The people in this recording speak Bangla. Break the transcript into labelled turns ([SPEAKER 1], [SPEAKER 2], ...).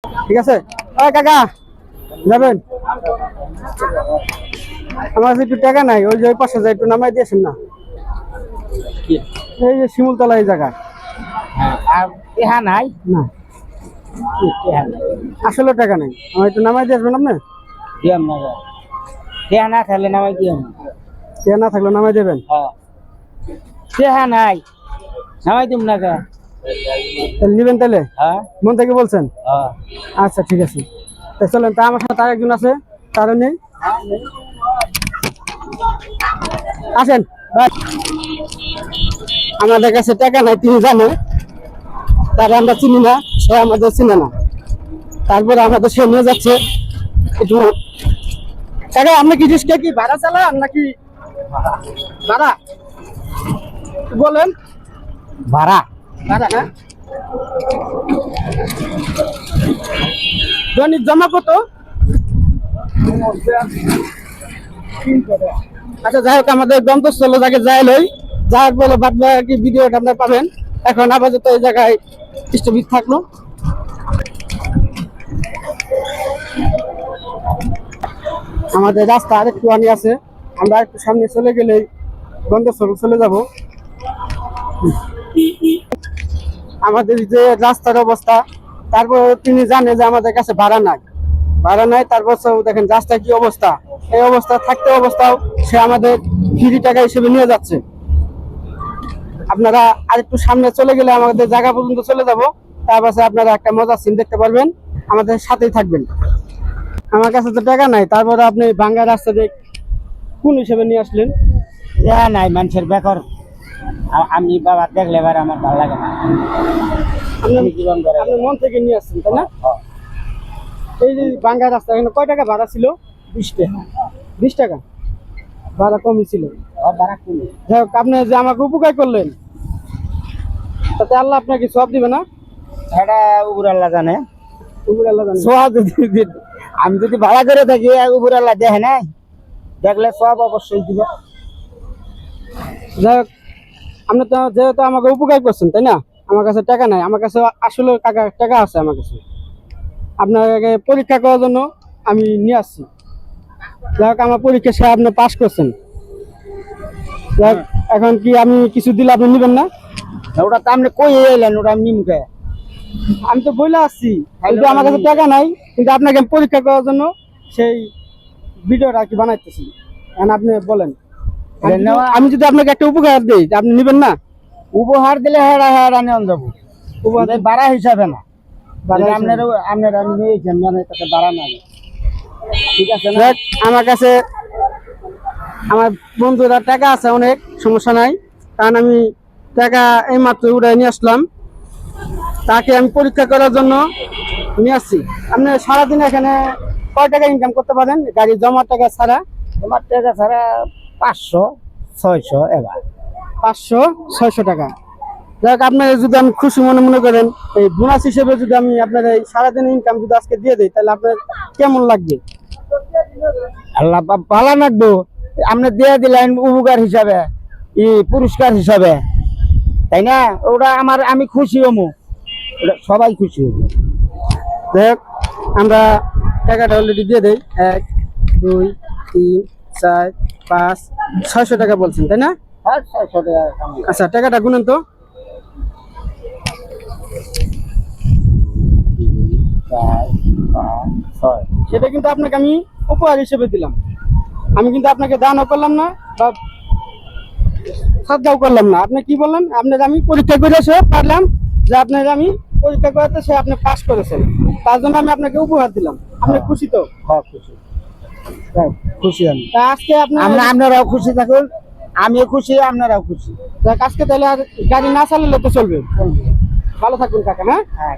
[SPEAKER 1] ঠিক আছে। কাকা যাবেন? আমার কাছে একটু টাকা নাই, ওই যে 5,000 একটু নামাই দিয়েছেন না? এই যে শিমুলতলা এই জায়গা
[SPEAKER 2] নাই
[SPEAKER 1] না, আসলে টাকা নাই, আমার একটু নামাই দিয়ে আসবেন আপনি?
[SPEAKER 2] দিয়াম না দেহা না থাকলে নামাই দিয়াম
[SPEAKER 1] টাকা না থাকলে নামাই দেবেন?
[SPEAKER 2] দেহা নাই নামাই দিম না কে
[SPEAKER 1] তাহলে নিবেন তাহলে?
[SPEAKER 2] হ্যাঁ
[SPEAKER 1] মন থেকে বলছেন? আচ্ছা ঠিক আছে, তা চলেন। তা আমার সাথে আরেকজন আছে, তারও নেই, আসেন। আমাদের কাছে টাকা নাই, তিনি জানে, তারা আমরা চিনি না, সে আমাদের চিনে না, তারপরে আমাদের সে নিয়ে যাচ্ছে একটু। কাকা আপনি কি রিস্কে কি ভাড়া চালান নাকি ভাড়া বলেন?
[SPEAKER 2] ভাড়া
[SPEAKER 1] ভাড়া হ্যাঁ। দৈনিক জমা কত? আচ্ছা যাই হোক, আমাদের গন্তব্যস্থল যাকে যাই লই, যার বলে বাদ বাকি ভিডিওটা আপনারা পাবেন। এখন আপাতত এই জায়গায় স্থগিত থাকলো। আমাদের রাস্তা আরেকটু আনি আছে, আমরা একটু সামনে চলে গেলেই গন্তব্যস্থল চলে যাব। আমাদের যে রাস্তার অবস্থা, তারপর তিনি জানে যে আমাদের কাছে ভাড়া নাই, তারপর দেখেন রাস্তার কি অবস্থা। এই অবস্থা থাকতে অবস্থাও সে আমাদের ফ্রি টাকা হিসেবে নিয়ে যাচ্ছে। আপনারা আরেকটু সামনে চলে গেলে আমাদের জায়গা পর্যন্ত চলে যাব, তার পাশে আপনারা একটা মজার সিন দেখতে পারবেন, আমাদের সাথেই থাকবেন। আমার কাছে তো টাকা নাই, তারপরে আপনি ভাঙ্গা রাস্তা দিয়ে কোন হিসেবে নিয়ে আসলেন?
[SPEAKER 2] দেহা নাই মানুষের বেকর আমি বাবা দেখলে এবার আমার ভালো লাগে না।
[SPEAKER 1] আপনি জীবন করে আপনি মন থেকে নিয়ে আসছেন, তাই না? এই যে ভাঙ্গা রাস্তা, এখানে কয় টাকা ভাড়া ছিল?
[SPEAKER 2] 20 টাকা
[SPEAKER 1] 20 টাকা ভাড়া কমই ছিল।
[SPEAKER 2] ভাড়া কমে
[SPEAKER 1] যাই হোক, আপনি যে আমাকে উপকার করলেন, তাতে আল্লাহ আপনাকে সব দিবে না?
[SPEAKER 2] এটা উপর আল্লাহ জানে।
[SPEAKER 1] উপর আল্লাহ জানে।
[SPEAKER 2] সব আমি যদি ভাড়া করে থাকি উপর আল্লাহ দেখে নাই, দেখলে সব অবশ্যই দিব।
[SPEAKER 1] যাই হোক, আপনি তো যেহেতু আমাকে উপকার করছেন, তাই না? আমার কাছে টাকা নাই, আমার কাছে আসলে টাকা আছে আমার কাছে, আপনাকে পরীক্ষা করার জন্য আমি নিয়ে আসছি। যাই হোক, আমার পরীক্ষা সে আপনি পাস করছেন। যাই হোক, এখন কি আমি কিছু দিলে আপনি নেবেন না?
[SPEAKER 2] ওটা তো আপনি কই এলেন, ওটা আমি মুখে
[SPEAKER 1] আমি তো বলে আসছি, কিন্তু আমার কাছে টাকা নাই, কিন্তু আপনাকে আমি পরীক্ষা করার জন্য সেই ভিডিওটা আর কি বানাইতেছি। এখন আপনি বলেন, আমি যদি আপনাকে একটা উপকার দিই, আপনি নেবেন না?
[SPEAKER 2] উপহার দিলে হেরা হেরা নিয়ে যাবো, উপহার ভাড়া হিসাবে না। আপনার আমি নিয়েছেন মানে তাতে ভাড়া না, ঠিক আছে না?
[SPEAKER 1] আমার কাছে আমার বন্ধুরা টাকা আছে অনেক, সমস্যা নাই, কারণ আমি টাকা এই মাত্র উড়াই নিয়ে আসলাম, তাকে আমি পরীক্ষা করার জন্য নিয়ে আসছি। আপনি সারাদিন এখানে কয় টাকা ইনকাম করতে পারেন গাড়ি জমার টাকা ছাড়া?
[SPEAKER 2] তোমার টাকা ছাড়া 500-600 এবার
[SPEAKER 1] 500-600 টাকা। যাই হোক, আপনার যদি আমি খুশি মনে করেন, এই বোনাস হিসেবে যদি আমি আপনার এই সারাদিন ইনকাম যদি আজকে দিয়ে দিই, তাহলে আপনার কেমন লাগবে?
[SPEAKER 2] আল্লাহ ভালো লাগবো। আপনি দিয়ে দিলেন উপকার হিসাবে, পুরস্কার হিসাবে, তাই না? ওটা আমি খুশি হবো, সবাই খুশি হবো।
[SPEAKER 1] যাই হোক, আমরা টাকাটা অলরেডি দিয়ে দেই। 1 2 3 4 5 600 টাকা বলছেন, তাই না?
[SPEAKER 2] 600 টাকা।
[SPEAKER 1] আচ্ছা, টাকাটা গুনেন তো।
[SPEAKER 2] 4 5 6
[SPEAKER 1] সেটা কিন্তু আপনাকে আমি উপহার হিসেবে দিলাম, আমি কিন্তু আপনাকে দানও করলাম না বা শ্রদ্ধাও করলাম না। আপনি কি বললেন? আপনার আমি পরীক্ষা করে এসে পারলাম যে আপনার আমি পরীক্ষা করাতে সে আপনি পাস করেছেন, তার জন্য আমি আপনাকে উপহার দিলাম। আপনি খুশি তো?
[SPEAKER 2] হ্যাঁ খুশি, খুশি আমি।
[SPEAKER 1] তা আজকে
[SPEAKER 2] আপনারাও খুশি থাকুন, আমিও খুশি, আপনারাও খুশি।
[SPEAKER 1] আজকে তাহলে আর গাড়ি না চালালে তো চলবে। ভালো থাকবেন কাকা। হ্যাঁ।